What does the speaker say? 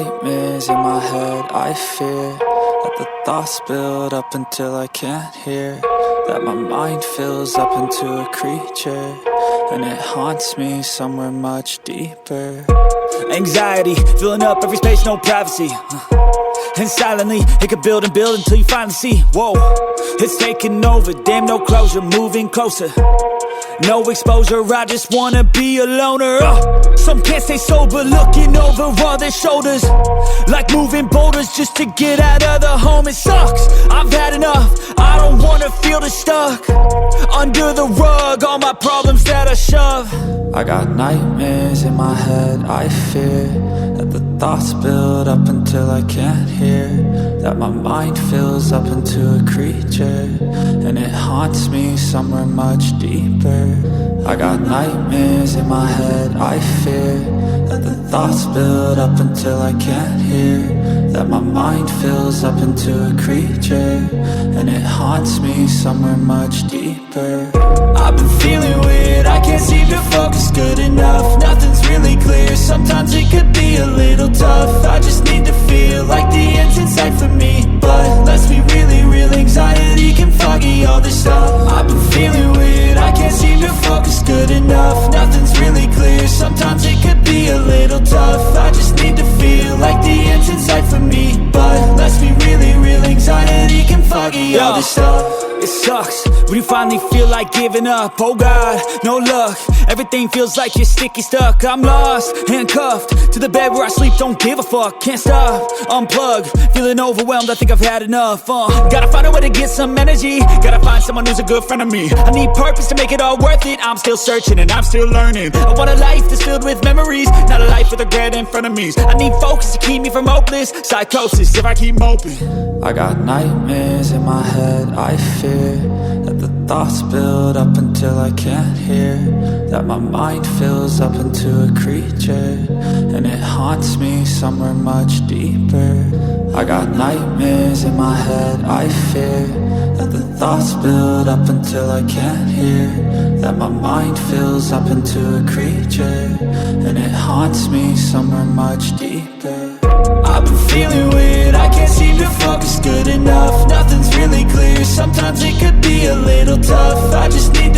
nightmares in my head, I fear that the thoughts build up until I can't hear, that my mind fills up into a creature, and it haunts me somewhere much deeper. Anxiety, filling up every space, no privacy. And silently, it could build and build until you finally see, whoa, it's taking over, damn no closure, moving closer. No exposure, I just wanna be a loner. Some can't stay sober, looking over all their shoulders, like moving boulders just to get out of the home. It sucks, I've had enough, I don't wanna feel the stuck under the rug, all my problems that I shove. I got nightmares in my head, I fear that the thoughts build up until I can't hear, that my mind fills up into a creature, and it haunts me somewhere much deeper. I got nightmares in my head, I fear that the thoughts build up until I can't hear, that my mind fills up into a creature, and it haunts me somewhere much deeper. I've been feeling weird, I can't seem to focus good enough, nothing's really clear, sometimes it could be a little tough, I just need to feel like the end's in sight for me, but let's be really real, anxiety can foggy all this stuff. I've been feeling weird, I can't seem to focus good enough, nothing's really clear, sometimes it could be a little tough, I just need to feel like the end's in sight for me, but let's be really real, anxiety can foggy all this stuff. It sucks when you finally feel like giving up. Oh God, no luck, everything feels like you're sticky stuck. I'm lost, handcuffed to the bed where I sleep, don't give a fuck. Can't stop, unplug, feeling overwhelmed, I think I've had enough. Gotta find a way to get some energy, gotta find someone who's a good friend of me. I need purpose to make it all worth it, I'm still searching and I'm still learning. I want a life that's filled with memories, not a life with regret in front of me. I need focus to keep me from hopeless psychosis if I keep moping. I got nightmares in my head, I fear that the thoughts build up until I can't hear, that my mind fills up into a creature, and it haunts me somewhere much deeper. I got nightmares in my head, I fear that the thoughts build up until I can't hear, that my mind fills up into a creature, and it haunts me somewhere much deeper. I've been feeling weird, I can't seem to focus good enough, nothing's really clear, sometimes it could be a little tough, I just need